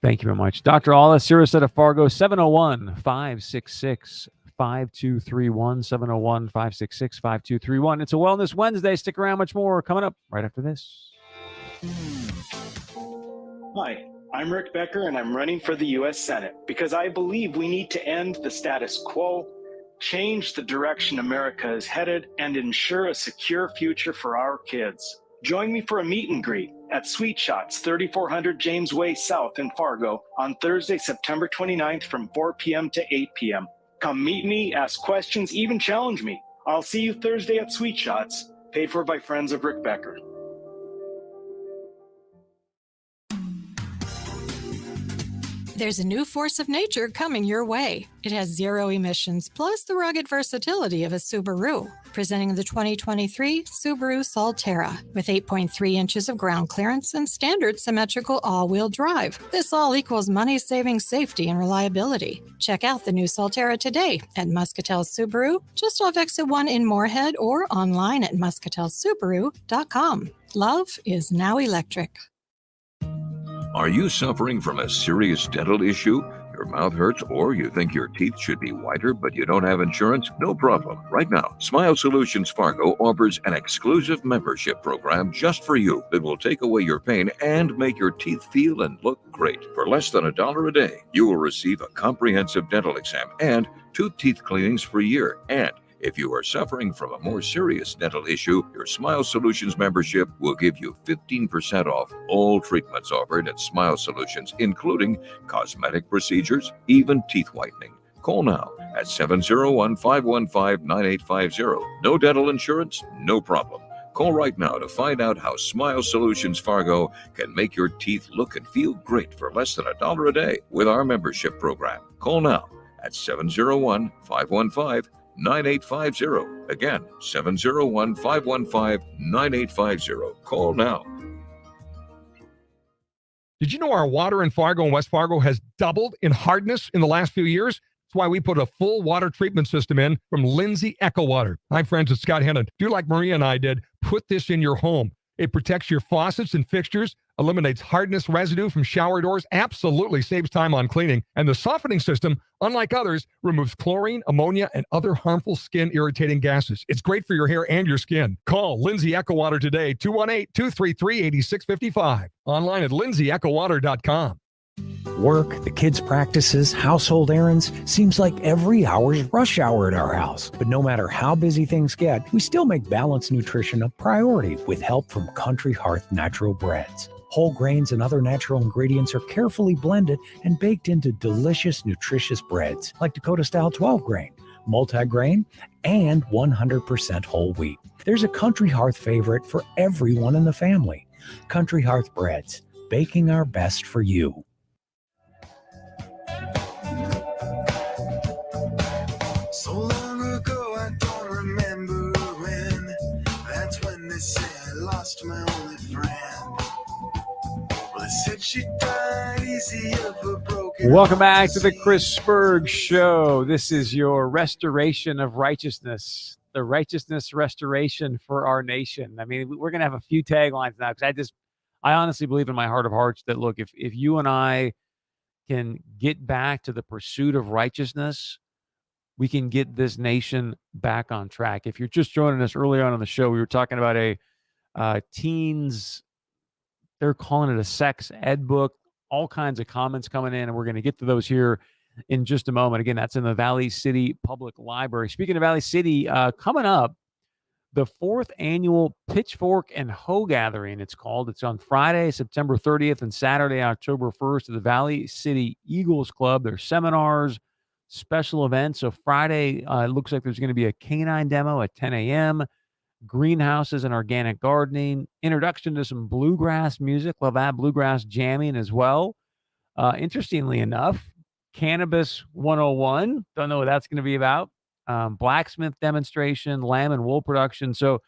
Thank you very much. Dr. Alla, Searset of Fargo, 701-566-5231, 701-566-5231. It's a Wellness Wednesday. Stick around, much more coming up right after this. Hi, I'm Rick Becker, and I'm running for the U.S. Senate because I believe we need to end the status quo, change the direction America is headed, and ensure a secure future for our kids. Join me for a meet and greet at Sweet Shots, 3400 James Way South in Fargo on Thursday, September 29th from 4 p.m. to 8 p.m. Come meet me, ask questions, even challenge me. I'll see you Thursday at Sweet Shots, paid for by friends of Rick Becker. There's a new force of nature coming your way. It has zero emissions, plus the rugged versatility of a Subaru. Presenting the 2023 Subaru Solterra with 8.3 inches of ground clearance and standard symmetrical all-wheel drive. This all equals money-saving safety and reliability. Check out the new Solterra today at Muscatel Subaru, just off Exit 1 in Moorhead, or online at muscatelsubaru.com. Love is now electric. Are you suffering from a serious dental issue? Your mouth hurts, or you think your teeth should be whiter but you don't have insurance? No problem. Right now, Smile Solutions Fargo offers an exclusive membership program just for you that will take away your pain and make your teeth feel and look great. For less than $1 a day, you will receive a comprehensive dental exam and 2 teeth cleanings for a year. And if you are suffering from a more serious dental issue, your Smile Solutions membership will give you 15% off all treatments offered at Smile Solutions, including cosmetic procedures, even teeth whitening. Call now at 701-515-9850. No dental insurance? No problem. Call right now to find out how Smile Solutions Fargo can make your teeth look and feel great for less than $1 a day with our membership program. Call now at 701-515-9850. 9850. Again, 701-515-9850. Call now. Did you know our water in Fargo and West Fargo has doubled in hardness in the last few years? That's why we put a full water treatment system in from Lindsay Echo Water. Hi, friends, it's Scott Hennon. Do like Maria and I did. Put this in your home. It protects your faucets and fixtures, eliminates hardness residue from shower doors, absolutely saves time on cleaning. And the softening system, unlike others, removes chlorine, ammonia, and other harmful skin irritating gases. It's great for your hair and your skin. Call Lindsay Echo Water today, 218-233-8655. Online at lindsayEchoWater.com. Work, the kids' practices, household errands. Seems like every hour's rush hour at our house. But no matter how busy things get, we still make balanced nutrition a priority with help from Country Hearth Natural Breads. Whole grains and other natural ingredients are carefully blended and baked into delicious, nutritious breads like Dakota-style 12-grain, multi-grain, and 100% whole wheat. There's a Country Hearth favorite for everyone in the family. Country Hearth Breads, baking our best for you. So long ago, I don't remember when. That's when they say I lost my only friend. Well, they said she died easy of a broken. Welcome back to the Chris Berg Show. This is your restoration of righteousness, the righteousness restoration for our nation. I mean, we're going to have a few taglines now because I honestly believe in my heart of hearts that, look, if you and I can get back to the pursuit of righteousness, we can get this nation back on track. If you're just joining us earlier on the show, we were talking about a teens, they're calling it a sex ed book, all kinds of comments coming in, and we're going to get to those here in just a moment. Again, that's in the Valley City Public Library. Speaking of Valley City, coming up, the 4th annual Pitchfork and Hoe Gathering, it's called. It's on Friday, September 30th, and Saturday, October 1st at the Valley City Eagles Club. There's seminars, special events. So Friday, it looks like there's going to be a canine demo at 10 a.m., greenhouses and organic gardening, introduction to some bluegrass music. Love that. Bluegrass jamming as well. Interestingly enough, Cannabis 101. Don't know what that's going to be about. Blacksmith demonstration, lamb and wool production. So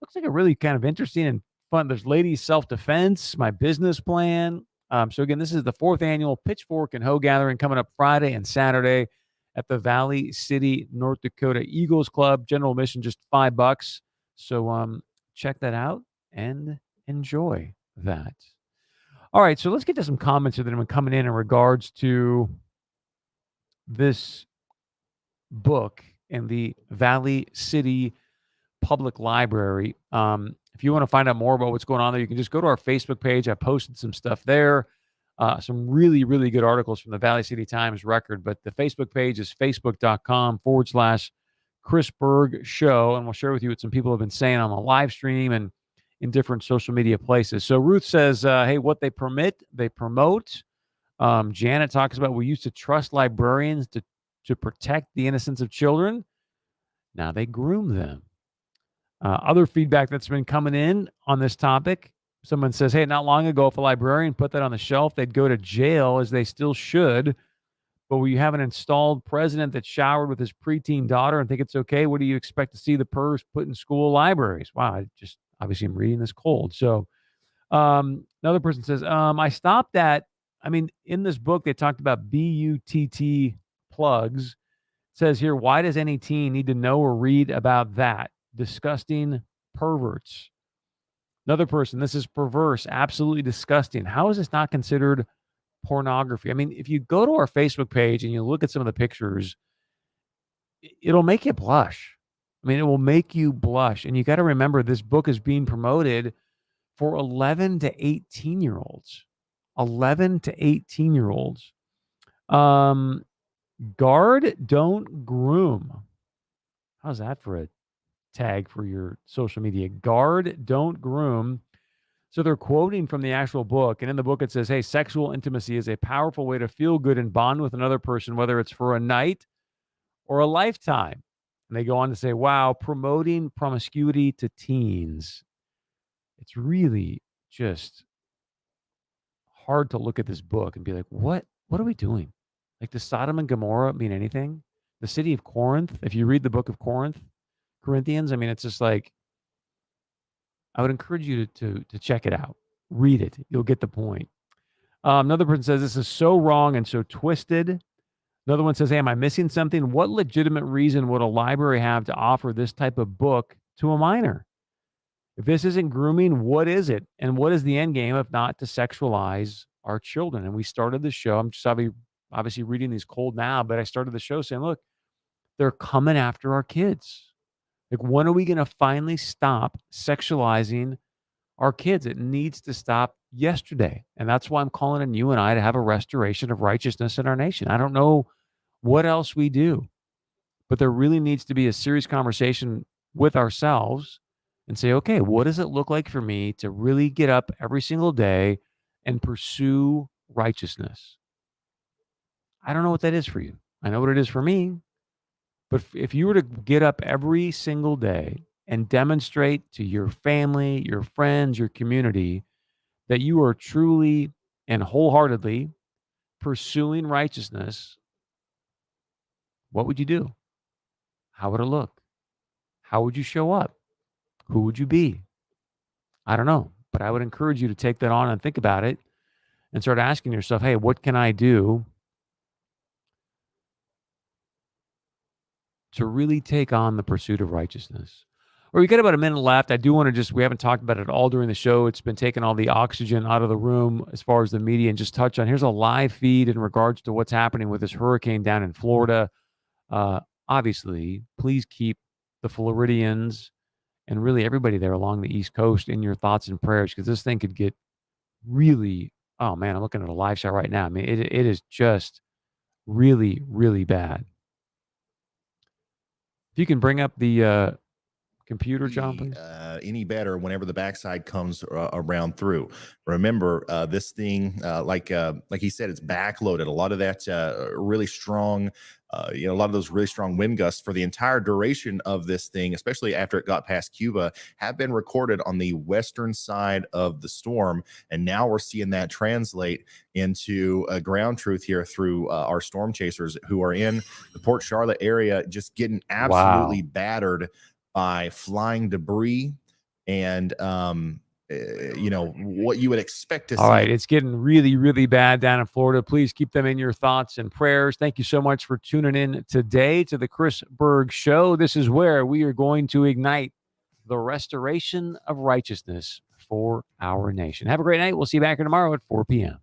looks like a really kind of interesting and fun. There's ladies self-defense, my business plan. So again, this is the 4th annual Pitchfork and Hoe Gathering coming up Friday and Saturday at the Valley City, North Dakota Eagles Club. General admission just $5. So check that out and enjoy that. All right, so let's get to some comments that have been coming in regards to this book in the Valley City Public Library. If you want to find out more about what's going on there, you can just go to our Facebook page. I posted some stuff there, some really, really good articles from the Valley City Times Record. But the Facebook page is facebook.com/Chris Berg Show. And we'll share with you what some people have been saying on the live stream and in different social media places. So Ruth says, hey, what they permit, they promote. Janet talks about we used to trust librarians to protect the innocence of children. Now they groom them. Other feedback that's been coming in on this topic, someone says, hey, not long ago, if a librarian put that on the shelf, they'd go to jail, as they still should. But when you have an installed president that showered with his preteen daughter and think it's okay, what do you expect to see the PERS put in school libraries? Wow, I just obviously I'm reading this cold. So another person says, I stopped at, in this book, they talked about BUTT plugs. It says here, why does any teen need to know or read about that? Disgusting perverts. Another person, this is perverse, absolutely disgusting. How is this not considered pornography? If you go to our Facebook page and you look at some of the pictures, it'll make you blush. It will make you blush. And you got to remember, this book is being promoted for 11 to 18-year-olds. 11 to 18-year-olds. Guard, don't groom. How's that for a tag for your social media? Guard, don't groom. So they're quoting from the actual book. And in the book, it says, hey, sexual intimacy is a powerful way to feel good and bond with another person, whether it's for a night or a lifetime. And they go on to say, wow, promoting promiscuity to teens. It's really just hard to look at this book and be like, what are we doing? Like, does Sodom and Gomorrah mean anything? The city of Corinth, if you read the book of Corinthians, it's just like, I would encourage you to check it out. Read it. You'll get the point. Another person says, this is so wrong and so twisted. Another one says, hey, am I missing something? What legitimate reason would a library have to offer this type of book to a minor? If this isn't grooming, what is it? And what is the end game if not to sexualize our children? And we started the show. I'm just obviously reading these cold now, but I started the show saying, look, they're coming after our kids. Like, when are we going to finally stop sexualizing our kids? It needs to stop yesterday. And that's why I'm calling on you and I to have a restoration of righteousness in our nation. I don't know what else we do, but there really needs to be a serious conversation with ourselves and say, okay, what does it look like for me to really get up every single day and pursue righteousness? I don't know what that is for you. I know what it is for me. But if you were to get up every single day and demonstrate to your family, your friends, your community that you are truly and wholeheartedly pursuing righteousness, what would you do? How would it look? How would you show up? Who would you be? I don't know, but I would encourage you to take that on and think about it and start asking yourself, hey, what can I do to really take on the pursuit of righteousness? Or we got about a minute left. I do want to we haven't talked about it all during the show. It's been taking all the oxygen out of the room as far as the media, and just touch on, here's a live feed in regards to what's happening with this hurricane down in Florida. Obviously, please keep the Floridians and really everybody there along the East Coast in your thoughts and prayers, because this thing could get really, oh man, I'm looking at a live shot right now. It is just really, really bad. If you can bring up the computer, John, please. Any better whenever the backside comes around through. Remember, this thing, like he said, it's backloaded. A lot of that really strong, a lot of those really strong wind gusts for the entire duration of this thing, especially after it got past Cuba, have been recorded on the western side of the storm. And now we're seeing that translate into a ground truth here through our storm chasers who are in the Port Charlotte area, just getting absolutely battered by flying debris and what you would expect to see. All right, it's getting really, really bad down in Florida. Please keep them in your thoughts and prayers. Thank you so much for tuning in today to the Chris Berg Show. This is where we are going to ignite the restoration of righteousness for our nation. Have a great night. We'll see you back here tomorrow at 4 p.m.